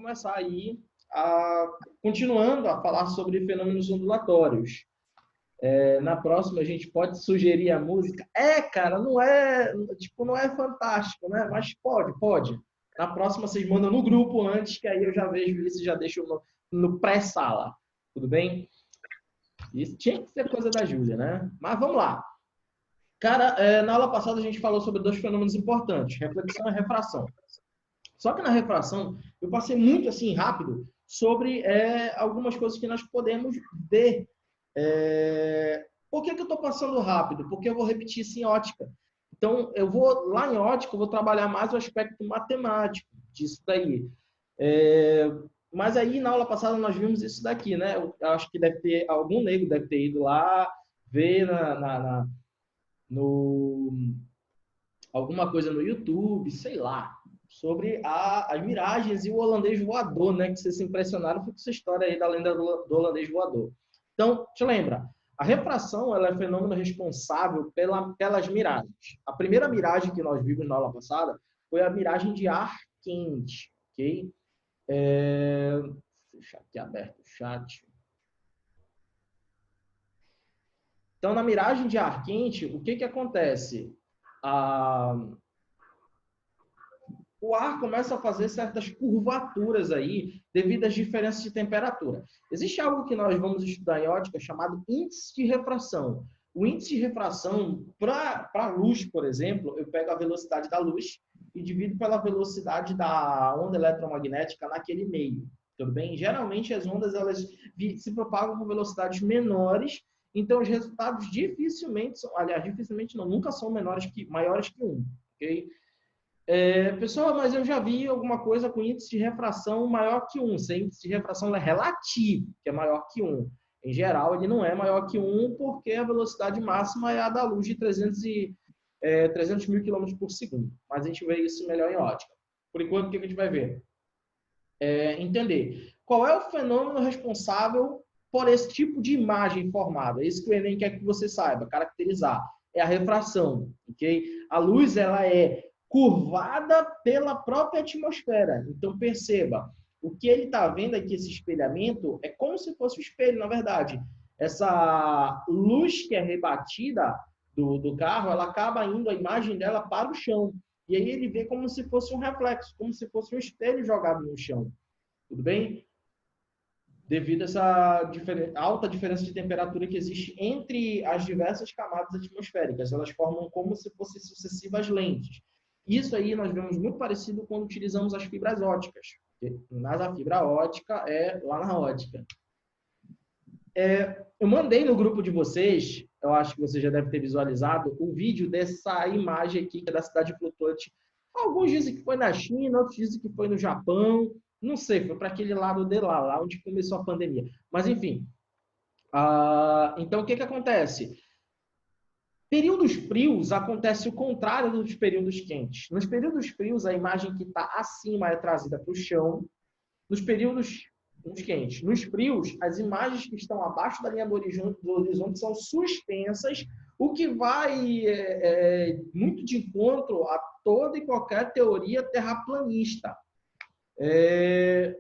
começar aí, continuando a falar sobre fenômenos ondulatórios. Na próxima a gente pode sugerir a música. Cara, não é, tipo, não é fantástico, né? Mas pode. Na próxima vocês mandam no grupo antes, que aí eu já vejo isso e já deixo no pré-sala. Tudo bem? Isso tinha que ser coisa da Júlia, né? Mas vamos lá. Cara, na aula passada a gente falou sobre dois fenômenos importantes, reflexão e refração. Só que na refração eu passei muito assim rápido sobre algumas coisas que nós podemos ver. Por que eu estou passando rápido? Porque eu vou repetir isso em ótica. Então, eu vou lá em ótica, eu vou trabalhar mais o aspecto matemático disso daí. Mas aí, na aula passada, nós vimos isso daqui, né? Eu acho que deve ter, algum nego deve ter ido lá ver alguma coisa no YouTube, sei lá, sobre as miragens e o holandês voador, né? Que vocês se impressionaram com essa história aí da lenda do holandês voador. Então, te lembra, a refração ela é o fenômeno responsável pelas miragens. A primeira miragem que nós vimos na aula passada foi a miragem de ar quente, ok? Deixa aqui aberto o chat. Então, na miragem de ar quente, o que acontece? O ar começa a fazer certas curvaturas aí devido às diferenças de temperatura. Existe algo que nós vamos estudar em ótica chamado índice de refração. O índice de refração, para a luz, por exemplo, eu pego a velocidade da luz e divido pela velocidade da onda eletromagnética naquele meio. Tudo bem? Geralmente as ondas elas se propagam com velocidades menores, então os resultados dificilmente não, nunca são maiores que 1, ok? Pessoal, mas eu já vi alguma coisa com índice de refração maior que 1. Esse índice de refração é relativo, que é maior que 1. Em geral, ele não é maior que 1 porque a velocidade máxima é a da luz de 300 mil km por segundo. Mas a gente vê isso melhor em ótica. Por enquanto, o que a gente vai ver? Entender qual é o fenômeno responsável por esse tipo de imagem formada. É isso que o Enem quer que você saiba, caracterizar. É a refração, ok? A luz, ela é curvada pela própria atmosfera. Então, perceba, o que ele está vendo aqui, esse espelhamento, é como se fosse um espelho, na verdade. Essa luz que é rebatida do carro, ela acaba indo, a imagem dela para o chão. E aí ele vê como se fosse um reflexo, como se fosse um espelho jogado no chão. Tudo bem? Devido a essa alta diferença de temperatura que existe entre as diversas camadas atmosféricas. Elas formam como se fossem sucessivas lentes. Isso aí nós vemos muito parecido quando utilizamos as fibras óticas. Mas a fibra ótica é lá na ótica. Eu mandei no grupo de vocês, eu acho que você já deve ter visualizado, o vídeo dessa imagem aqui, que é da cidade flutuante. Alguns dizem que foi na China, outros dizem que foi no Japão. Não sei, foi para aquele lado de lá onde começou a pandemia. Mas, enfim. Então, o que acontece? Períodos frios acontece o contrário dos períodos quentes. Nos períodos frios, a imagem que está acima é trazida para o chão. Nos períodos quentes. Nos frios, as imagens que estão abaixo da linha do horizonte são suspensas, o que vai muito de encontro a toda e qualquer teoria terraplanista.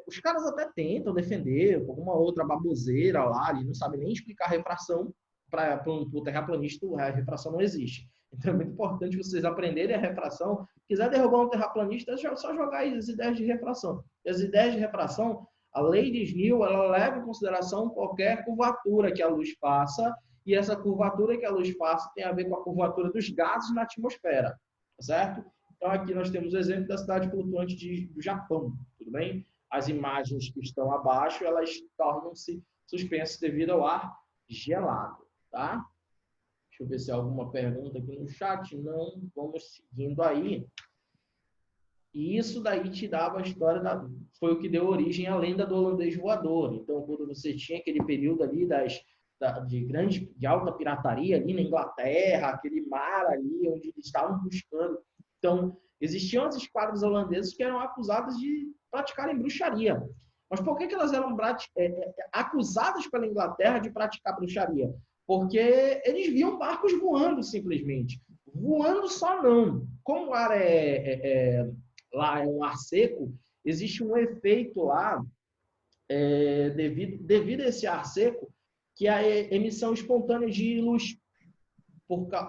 Os caras até tentam defender alguma outra baboseira lá, ele não sabe nem explicar a refração. Para um terraplanista, a refração não existe. Então é muito importante vocês aprenderem a refração. Se quiser derrubar um terraplanista, é só jogar as ideias de refração. E as ideias de refração, a lei de Snell, ela leva em consideração qualquer curvatura que a luz faça, e essa curvatura que a luz faça tem a ver com a curvatura dos gases na atmosfera, certo? Então aqui nós temos o exemplo da cidade flutuante do Japão, tudo bem? As imagens que estão abaixo, elas tornam-se suspensas devido ao ar gelado. Tá? Deixa eu ver se há alguma pergunta aqui no chat. Não, vamos seguindo aí. E isso daí te dava a história foi o que deu origem à lenda do holandês voador. Então, quando você tinha aquele período ali de alta pirataria ali na Inglaterra, aquele mar ali onde eles estavam buscando. Então, existiam as esquadras holandesas que eram acusadas de praticarem bruxaria. Mas por que elas eram acusadas pela Inglaterra de praticar bruxaria? Porque eles viam barcos voando, simplesmente. Voando só não. Como o ar lá é um ar seco, existe um efeito lá, devido a esse ar seco, que é a emissão espontânea de luz.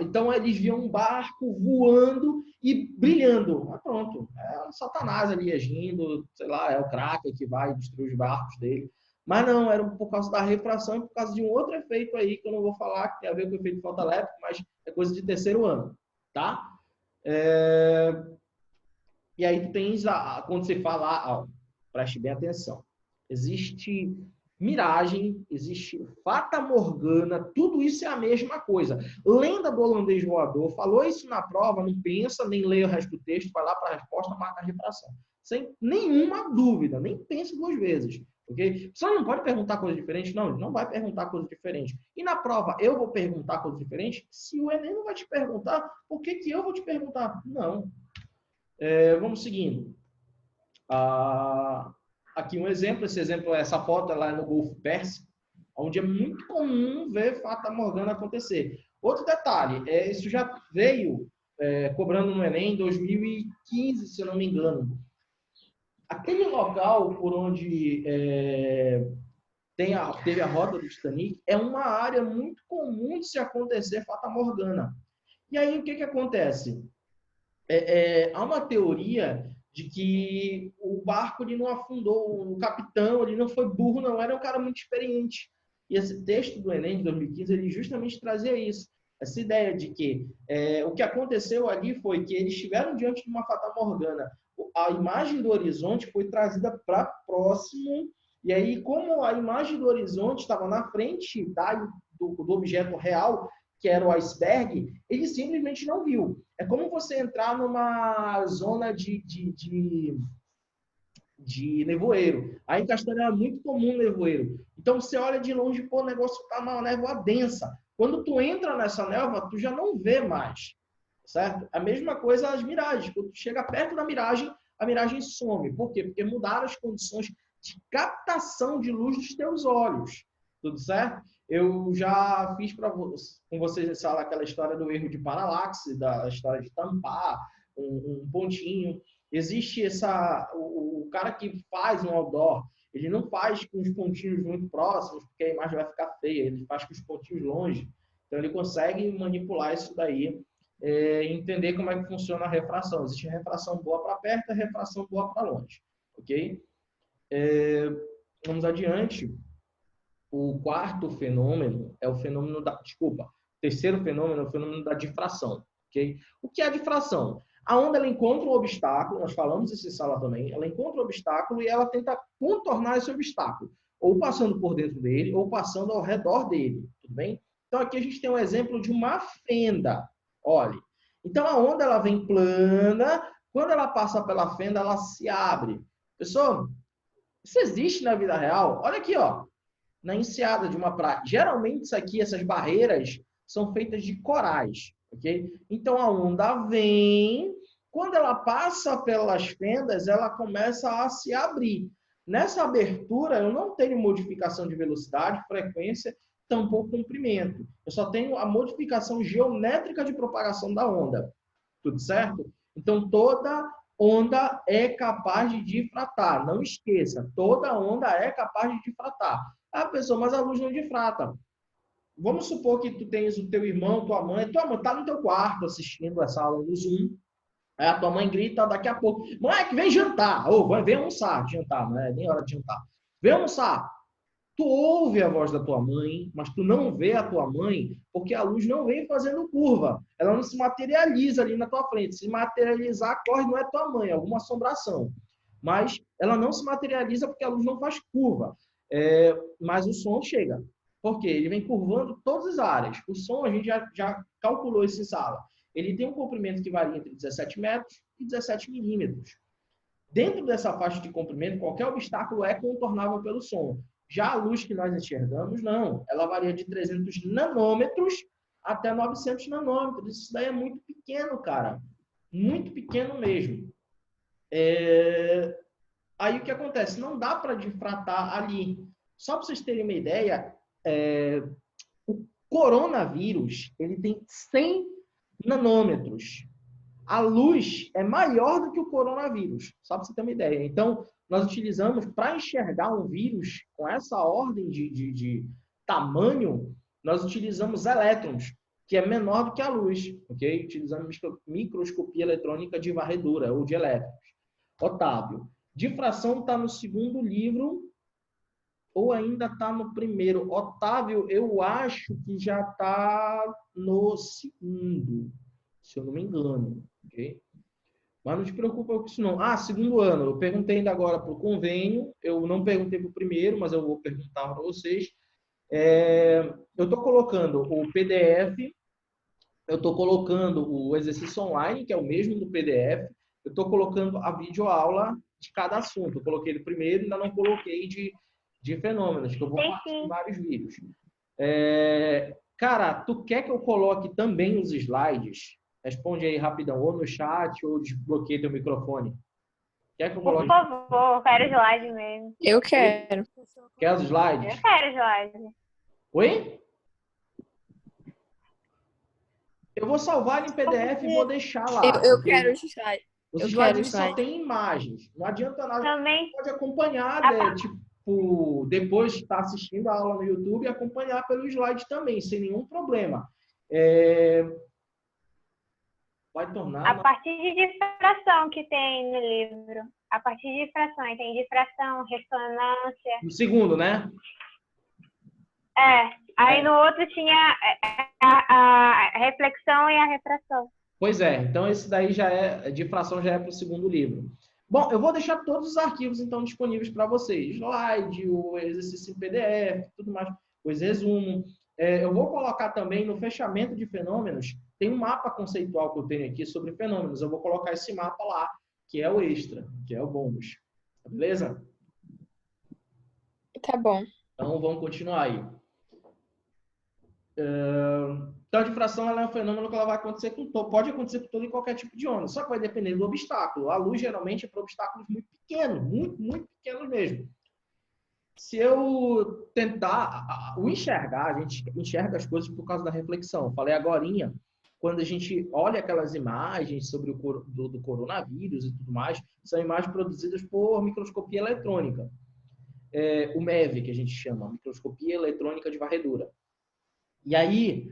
Então, eles viam um barco voando e brilhando. Ah, pronto. É o Satanás ali agindo, sei lá, é o Kraken que vai destruir os barcos dele. Mas não, era por causa da refração e por causa de um outro efeito aí, que eu não vou falar, que tem a ver com o efeito fotoelétrico, mas é coisa de terceiro ano, tá? E aí tu tens, quando você fala, preste bem atenção, existe miragem, existe fata morgana, tudo isso é a mesma coisa. Lenda do holandês voador, falou isso na prova, não pensa, nem leia o resto do texto, vai lá para a resposta, marca a refração. Sem nenhuma dúvida, nem pense duas vezes. Ok? Você não pode perguntar coisas diferentes? Não, ele não vai perguntar coisas diferentes. E na prova, eu vou perguntar coisas diferentes? Se o Enem não vai te perguntar, por que eu vou te perguntar? Não. Vamos seguindo. Aqui um exemplo, essa foto ela é no Golfo Pérsico, onde é muito comum ver fata morgana acontecer. Outro detalhe, isso já veio cobrando no Enem em 2015, se eu não me engano. Aquele local por onde teve a rota do Titanic é uma área muito comum de se acontecer fata morgana. E aí o que acontece? Há uma teoria de que o barco ele não afundou, o capitão ele não foi burro, não, era um cara muito experiente. E esse texto do Enem de 2015 ele justamente trazia isso, essa ideia de que o que aconteceu ali foi que eles estiveram diante de uma fata morgana, a imagem do horizonte foi trazida para próximo, e aí como a imagem do horizonte estava na frente do objeto real, que era o iceberg, ele simplesmente não viu. É como você entrar numa zona de nevoeiro. Aí em Castanha é muito comum nevoeiro. Então você olha de longe, pô, o negócio tá uma névoa densa. Quando tu entra nessa névoa, tu já não vê mais, certo? A mesma coisa as miragens. Quando tu chega perto da miragem, a miragem some. Por quê? Porque mudaram as condições de captação de luz dos teus olhos. Tudo certo? Eu já fiz com vocês em sala aquela história do erro de paralaxe, da história de tampar um pontinho. Existe o cara que faz um outdoor, ele não faz com os pontinhos muito próximos, porque a imagem vai ficar feia, ele faz com os pontinhos longe. Então, ele consegue manipular isso daí, entender como é que funciona a refração. Existe refração boa para perto e refração boa para longe. Ok? Vamos adiante. O quarto fenômeno é o fenômeno terceiro fenômeno é o fenômeno da difração, ok? O que é a difração? A onda ela encontra um obstáculo, nós falamos isso em sala também, ela encontra um obstáculo e ela tenta contornar esse obstáculo, ou passando por dentro dele, ou passando ao redor dele, tudo bem? Então aqui a gente tem um exemplo de uma fenda, olha. Então a onda ela vem plana, quando ela passa pela fenda, ela se abre. Pessoal, isso existe na vida real? Olha aqui, ó. Na enseada de uma praia. Geralmente, isso aqui, essas barreiras, são feitas de corais, ok? Então, a onda vem, quando ela passa pelas fendas, ela começa a se abrir. Nessa abertura, eu não tenho modificação de velocidade, frequência, tampouco comprimento. Eu só tenho a modificação geométrica de propagação da onda. Tudo certo? Então, toda onda é capaz de difratar. Não esqueça, toda onda é capaz de difratar. Ah, pessoal, mas a luz não difrata. Vamos supor que tu tens o teu irmão, tua mãe está no teu quarto assistindo essa aula no Zoom. Aí a tua mãe grita daqui a pouco, moleque, vem jantar. Ou vem almoçar, jantar, não é nem hora de jantar. Vem almoçar. Tu ouve a voz da tua mãe, mas tu não vê a tua mãe porque a luz não vem fazendo curva. Ela não se materializa ali na tua frente. Se materializar, corre, não é tua mãe, é alguma assombração. Mas ela não se materializa porque a luz não faz curva. Mas o som chega. Por quê? Ele vem curvando todas as áreas. O som, a gente já calculou isso em sala. Ele tem um comprimento que varia entre 17 metros e 17 milímetros. Dentro dessa faixa de comprimento, qualquer obstáculo é contornável pelo som. Já a luz que nós enxergamos, não. Ela varia de 300 nanômetros até 900 nanômetros. Isso daí é muito pequeno, cara. Muito pequeno mesmo. Aí o que acontece? Não dá para difratar ali. Só para vocês terem uma ideia, o coronavírus ele tem 100 nanômetros. A luz é maior do que o coronavírus, só para você ter uma ideia. Então, nós utilizamos, para enxergar um vírus com essa ordem de tamanho, nós utilizamos elétrons, que é menor do que a luz, ok? Utilizamos microscopia eletrônica de varredura, ou de elétrons. Otávio, difração está no segundo livro ou ainda está no primeiro? Otávio, eu acho que já está no segundo, se eu não me engano, ok? Mas não te preocupa com isso não. Ah, segundo ano, eu perguntei ainda agora para o convênio, eu não perguntei para o primeiro, mas eu vou perguntar para vocês. Eu estou colocando o PDF, eu estou colocando o exercício online, que é o mesmo do PDF, eu estou colocando a videoaula de cada assunto. Eu coloquei do primeiro, ainda não coloquei de fenômenos, que eu vou partir em vários vídeos. Cara, tu quer que eu coloque também os slides? Responde aí rapidão, ou no chat, ou desbloqueie teu microfone. Quer que eu coloque? Por favor, eu quero slide mesmo. Eu quero. Quer os slides? Eu quero slide. Oi? Eu vou salvar em PDF e vou deixar lá. Eu quero os slides. Os slides só tem imagens. Não adianta nada. Também. Você pode acompanhar, tipo, depois de estar assistindo a aula no YouTube, acompanhar pelo slide também, sem nenhum problema. Vai tornar... A partir de difração que tem no livro. A partir de difração. Tem difração, ressonância. No segundo, né? Aí no outro tinha a reflexão e a refração. Pois é. Então, esse daí já é... Difração já é para o segundo livro. Bom, eu vou deixar todos os arquivos, então, disponíveis para vocês. Slide, o exercício em PDF, tudo mais. Os resumo. Eu vou colocar também no fechamento de fenômenos, tem um mapa conceitual que eu tenho aqui sobre fenômenos. Eu vou colocar esse mapa lá, que é o extra, que é o bônus. Beleza? Tá bom. Então, vamos continuar aí. Então, a difração ela é um fenômeno que ela vai acontecer com todo, pode acontecer com todo e qualquer tipo de onda, só que vai depender do obstáculo. A luz, geralmente, é para obstáculos muito pequenos, muito pequenos mesmo. Se eu tentar enxergar, a gente enxerga as coisas por causa da reflexão. Eu falei agorinha, quando a gente olha aquelas imagens sobre do coronavírus e tudo mais, são imagens produzidas por microscopia eletrônica. O MEV, que a gente chama, microscopia eletrônica de varredura. E aí,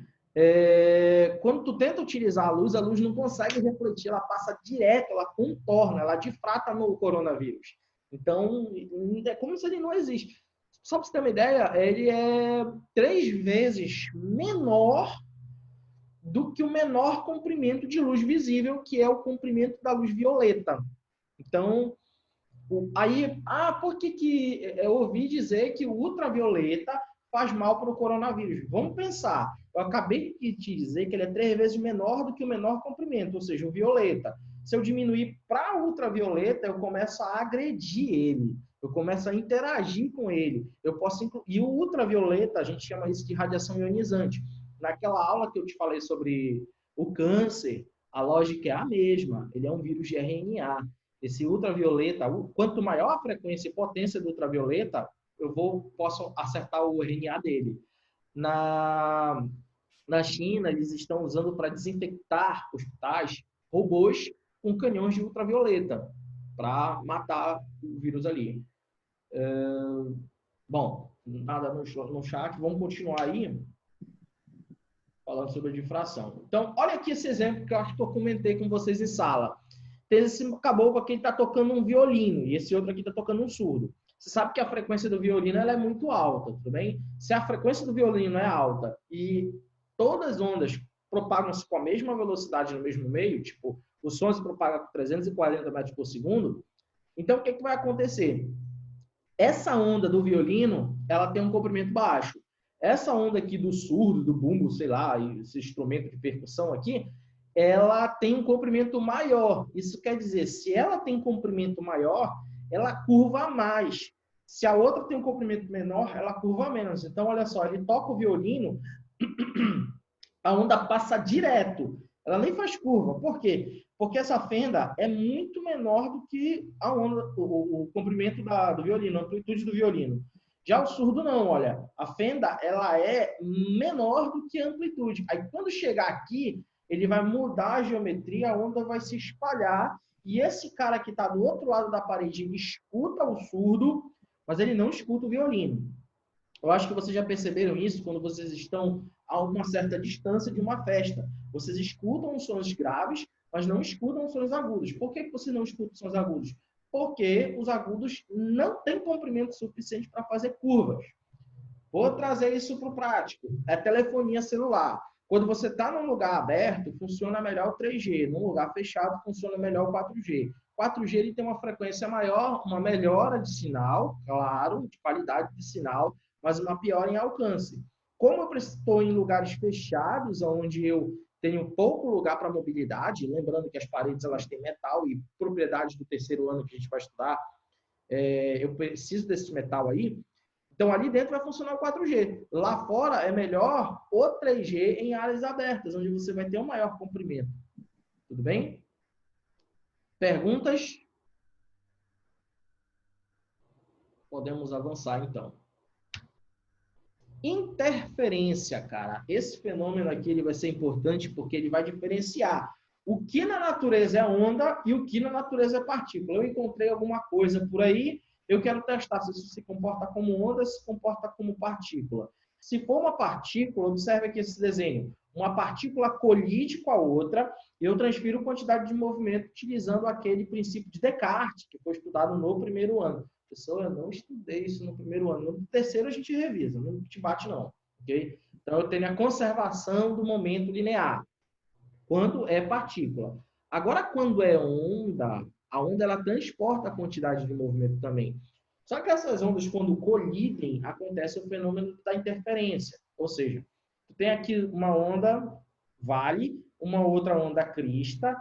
quando tu tenta utilizar a luz não consegue refletir, ela passa direto, ela contorna, ela difrata no coronavírus. Então, é como se ele não existe. Só para você ter uma ideia, ele é 3 vezes menor do que o menor comprimento de luz visível, que é o comprimento da luz violeta. Então, aí, por que eu ouvi dizer que o ultravioleta faz mal para o coronavírus? Vamos pensar. Eu acabei de te dizer que ele é 3 vezes menor do que o menor comprimento, ou seja, o violeta. Se eu diminuir para ultravioleta, eu começo a agredir ele. Eu começo a interagir com ele. E o ultravioleta, a gente chama isso de radiação ionizante. Naquela aula que eu te falei sobre o câncer, a lógica é a mesma. Ele é um vírus de RNA. Esse ultravioleta, quanto maior a frequência e potência do ultravioleta, posso acertar o RNA dele. Na China, eles estão usando para desinfectar hospitais robôs com canhões de ultravioleta para matar o vírus ali. Bom, nada no chat. Vamos continuar aí falando sobre a difração. Então, olha aqui esse exemplo que eu acho que eu comentei com vocês em sala. Tem esse caboclo aqui que está tocando um violino e esse outro aqui está tocando um surdo. Você sabe que a frequência do violino ela é muito alta, tudo bem? Se a frequência do violino é alta e todas as ondas propagam-se com a mesma velocidade no mesmo meio, tipo, o som se propaga com 340 metros por segundo, então o que vai acontecer? Essa onda do violino, ela tem um comprimento baixo. Essa onda aqui do surdo, do bumbo, sei lá, esse instrumento de percussão aqui, ela tem um comprimento maior. Isso quer dizer, se ela tem comprimento maior, ela curva mais. Se a outra tem um comprimento menor, ela curva menos. Então, olha só, ele toca o violino, a onda passa direto. Ela nem faz curva. Por quê? Porque essa fenda é muito menor do que a onda, o comprimento do violino, a amplitude do violino. Já o surdo não, olha. A fenda ela é menor do que a amplitude. Aí, quando chegar aqui, ele vai mudar a geometria, a onda vai se espalhar E esse cara que está do outro lado da parede, ele escuta o surdo, mas ele não escuta o violino. Eu acho que vocês já perceberam isso quando vocês estão a uma certa distância de uma festa. Vocês escutam os sons graves, mas não escutam os sons agudos. Por que você não escuta os sons agudos? Porque os agudos não têm comprimento suficiente para fazer curvas. Vou trazer isso para o prático. É telefonia celular. Quando você está num lugar aberto, funciona melhor o 3G. Num lugar fechado, funciona melhor o 4G. 4G ele tem uma frequência maior, uma melhora de sinal, claro, de qualidade de sinal, mas uma piora em alcance. Como eu estou em lugares fechados, onde eu tenho pouco lugar para mobilidade, lembrando que as paredes elas têm metal e propriedades do terceiro ano que a gente vai estudar, eu preciso desse metal aí. Então, ali dentro vai funcionar o 4G. Lá fora é melhor o 3G em áreas abertas, onde você vai ter um maior comprimento. Tudo bem? Perguntas? Podemos avançar, então. Interferência, cara. Esse fenômeno aqui ele vai ser importante porque ele vai diferenciar o que na natureza é onda e o que na natureza é partícula. Eu encontrei alguma coisa por aí, eu quero testar se isso se comporta como onda, se comporta como partícula. Se for uma partícula, observe aqui esse desenho. Uma partícula colide com a outra, eu transfiro quantidade de movimento utilizando aquele princípio de Descartes, que foi estudado no primeiro ano. Pessoal, eu não estudei isso no primeiro ano. No terceiro a gente revisa, não te bate não. Okay? Então eu tenho a conservação do momento linear, quando é partícula. Agora, quando é onda, a onda ela transporta a quantidade de movimento também. Só que essas ondas, quando colidem, acontece o fenômeno da interferência. Ou seja, tu tem aqui uma onda vale, uma outra onda crista.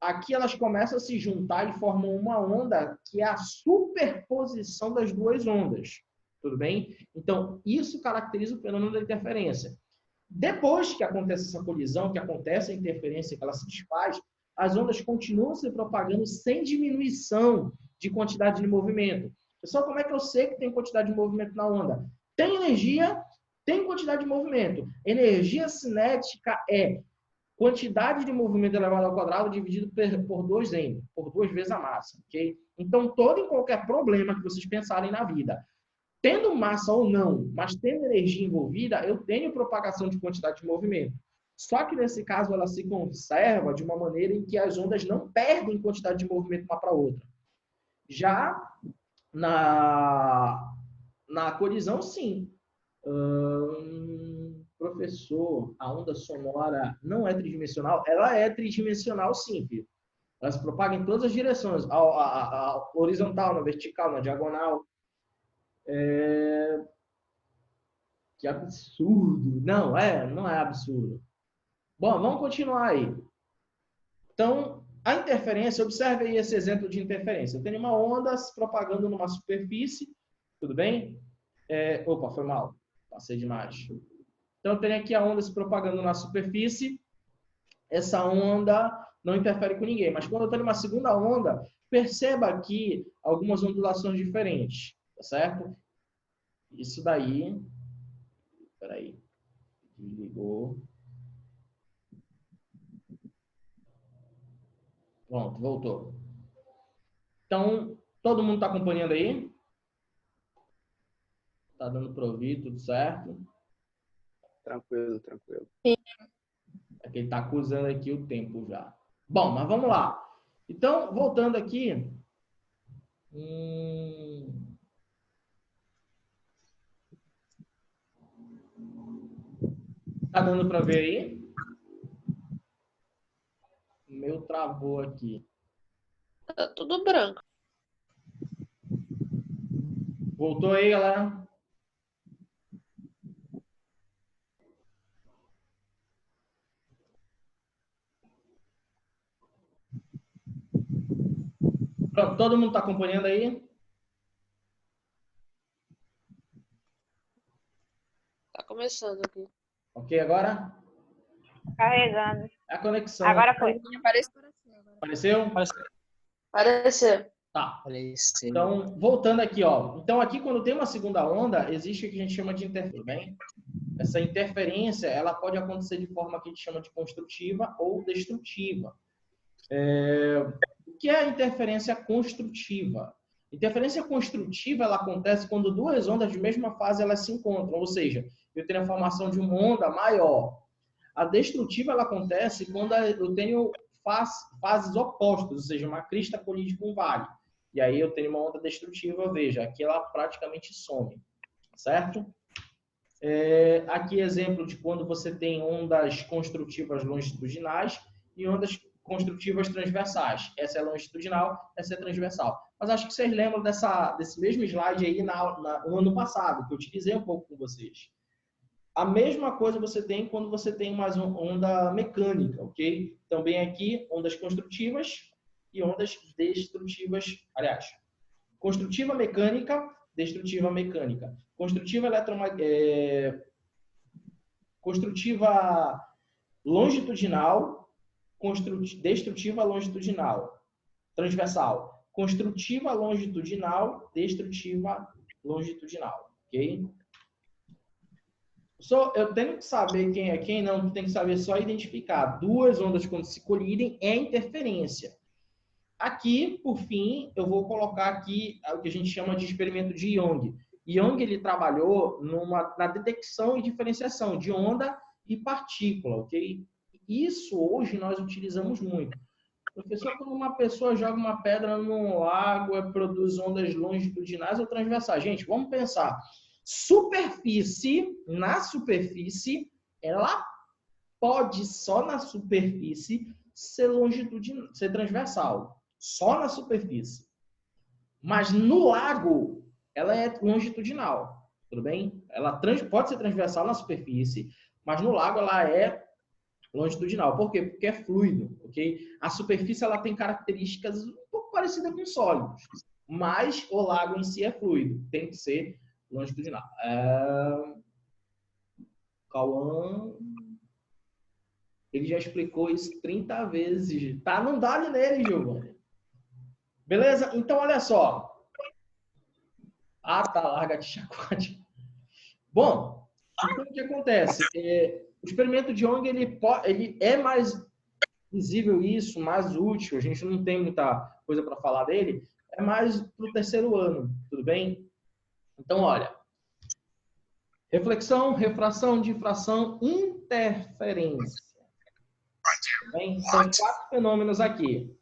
Aqui elas começam a se juntar e formam uma onda que é a superposição das duas ondas. Tudo bem? Então, isso caracteriza o fenômeno da interferência. Depois que acontece essa colisão, que acontece a interferência, que ela se desfaz, as ondas continuam se propagando sem diminuição de quantidade de movimento. Pessoal, como é que eu sei que tem quantidade de movimento na onda? Tem energia, tem quantidade de movimento. Energia cinética é quantidade de movimento elevado ao quadrado dividido por 2m, por 2 vezes a massa. Okay? Então, todo e qualquer problema que vocês pensarem na vida, tendo massa ou não, mas tendo energia envolvida, eu tenho propagação de quantidade de movimento. Só que nesse caso ela se conserva de uma maneira em que as ondas não perdem quantidade de movimento uma para outra. Já na colisão, sim. Professor, a onda sonora não é tridimensional? Ela é tridimensional, sim, filho. Ela se propaga em todas as direções, a horizontal, na vertical, na diagonal. Que absurdo. Não é absurdo. Bom, vamos continuar aí. Então, a interferência, observe aí esse exemplo de interferência. Eu tenho uma onda se propagando numa superfície, tudo bem? Opa, foi mal. Passei demais. Então, eu tenho aqui a onda se propagando na superfície. Essa onda não interfere com ninguém. Mas quando eu tenho uma segunda onda, perceba aqui algumas ondulações diferentes. Tá certo? Isso daí... Peraí. Desligou. Pronto, voltou. Então, todo mundo está acompanhando aí? Tá dando para ouvir, tudo certo? Tranquilo, tranquilo. É que ele está acusando aqui o tempo já. Bom, mas vamos lá. Então, voltando aqui. Tá dando para ver aí? O meu travou aqui. Tá tudo branco. Voltou aí, galera? Pronto, todo mundo está acompanhando aí? Tá começando aqui. Ok, agora? Carregando. É a conexão. Agora foi. Apareceu? Apareceu. Tá. Então, voltando aqui, ó. Então, aqui, quando tem uma segunda onda, existe o que a gente chama de interferência, bem? Essa interferência, ela pode acontecer de forma que a gente chama de construtiva ou destrutiva. O que é a interferência construtiva? Interferência construtiva ela acontece quando duas ondas de mesma fase elas se encontram, ou seja, eu tenho a formação de uma onda maior. A destrutiva ela acontece quando eu tenho fases opostas, ou seja, uma crista colide com um vale. E aí eu tenho uma onda destrutiva, veja, aqui ela praticamente some, certo? Aqui exemplo de quando você tem ondas construtivas longitudinais e ondas construtivas transversais. Essa é longitudinal, essa é transversal. Mas acho que vocês lembram desse mesmo slide aí no ano passado, que eu utilizei um pouco com vocês. A mesma coisa você tem quando você tem uma onda mecânica, ok? Também aqui, ondas construtivas e ondas destrutivas. Aliás, construtiva mecânica, destrutiva mecânica. Construtiva construtiva longitudinal, destrutiva longitudinal, transversal. Construtiva longitudinal, destrutiva longitudinal, ok? Eu tenho que saber quem é quem, não, tem que saber só identificar. Duas ondas quando se colidem é interferência. Aqui, por fim, eu vou colocar aqui o que a gente chama de experimento de Young. Young ele trabalhou na detecção e diferenciação de onda e partícula, ok? Isso hoje nós utilizamos muito. Professor, quando uma pessoa joga uma pedra no lago, produz ondas longitudinais ou transversais. Gente, vamos pensar. Na superfície, ela pode só na superfície ser longitudinal, ser transversal. Só na superfície. Mas no lago, ela é longitudinal. Tudo bem? Ela pode ser transversal na superfície, mas no lago ela é longitudinal. Por quê? Porque é fluido, ok? A superfície ela tem características um pouco parecidas com sólidos, mas o lago em si é fluido. Tem que ser longitudinal. Cauã, ele já explicou isso 30 vezes. Tá? Não dá nele, Giovanni. Beleza? Então, olha só. Ah, tá. Larga de chacode. Bom, então o que acontece? O experimento de Young, ele é mais visível isso, mais útil. A gente não tem muita coisa para falar dele. É mais para o terceiro ano. Tudo bem? Então, olha. Reflexão, refração, difração, interferência. Bem, são 4 fenômenos aqui.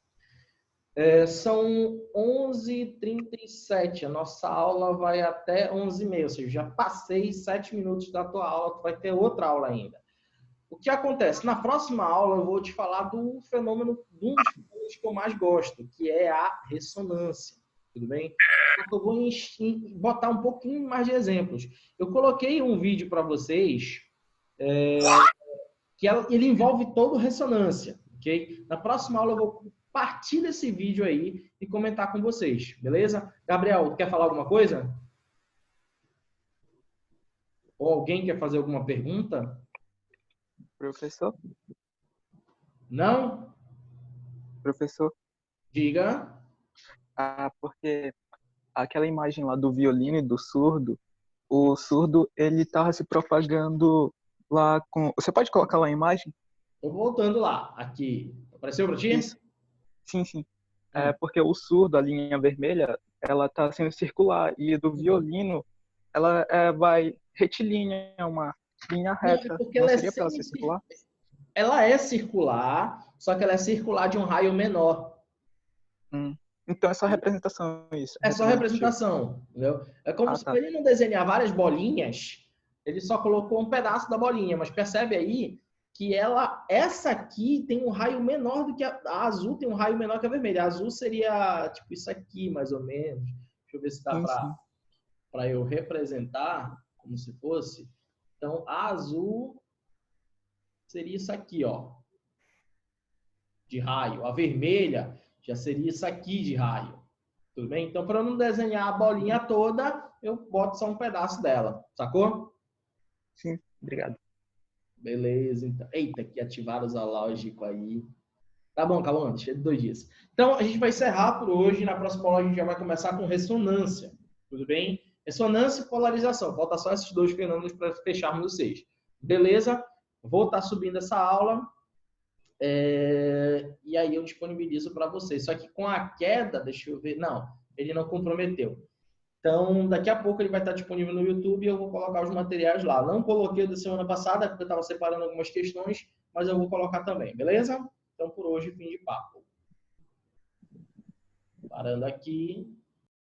São 11h37. A nossa aula vai até 11h30. Ou seja, já passei 7 minutos da tua aula. Tu vai ter outra aula ainda. O que acontece? Na próxima aula eu vou te falar do fenômeno, de um dos fenômenos que eu mais gosto, que é a ressonância. Tudo bem? Eu vou botar um pouquinho mais de exemplos. Eu coloquei um vídeo para vocês que ele envolve todo ressonância, ok? Na próxima aula eu vou partir desse vídeo aí e comentar com vocês, beleza? Gabriel, quer falar alguma coisa? Ou alguém quer fazer alguma pergunta? Professor? Não? Professor? Diga. Porque aquela imagem lá do violino e do surdo, o surdo, ele tava se propagando lá com... Você pode colocar lá a imagem? Tô voltando lá. Aqui. Apareceu para ti? Isso. Sim, sim. Porque o surdo, a linha vermelha, ela tá sendo circular. E do violino, ela vai retilínea, uma linha reta. Porque não ela seria para ela ser circular? Ela é circular, só que ela é circular de um raio menor. Então é só representação isso. É só representação, entendeu? É como se ele não desenhar várias bolinhas, ele só colocou um pedaço da bolinha, mas percebe aí que essa aqui tem um raio menor do que a azul, tem um raio menor que a vermelha. A azul seria tipo isso aqui, mais ou menos. Deixa eu ver se dá para eu representar como se fosse. Então, a azul seria isso aqui, ó, de raio. A vermelha já seria isso aqui de raio. Tudo bem? Então, para eu não desenhar a bolinha toda, eu boto só um pedaço dela. Sacou? Sim, obrigado. Beleza, então. Eita, que ativaram o zoológico aí. Tá bom, calma, deixa de 2 dias. Então, a gente vai encerrar por hoje. Na próxima aula, a gente já vai começar com ressonância. Tudo bem? Ressonância e polarização. Falta só esses 2 fenômenos para fecharmos os 6. Beleza? Vou estar subindo essa aula. E aí eu disponibilizo para vocês. Só que com a queda, deixa eu ver, não, ele não comprometeu. Então, daqui a pouco ele vai estar disponível no YouTube e eu vou colocar os materiais lá. Não coloquei da semana passada, porque eu estava separando algumas questões, mas eu vou colocar também, beleza? Então, por hoje, fim de papo. Parando aqui.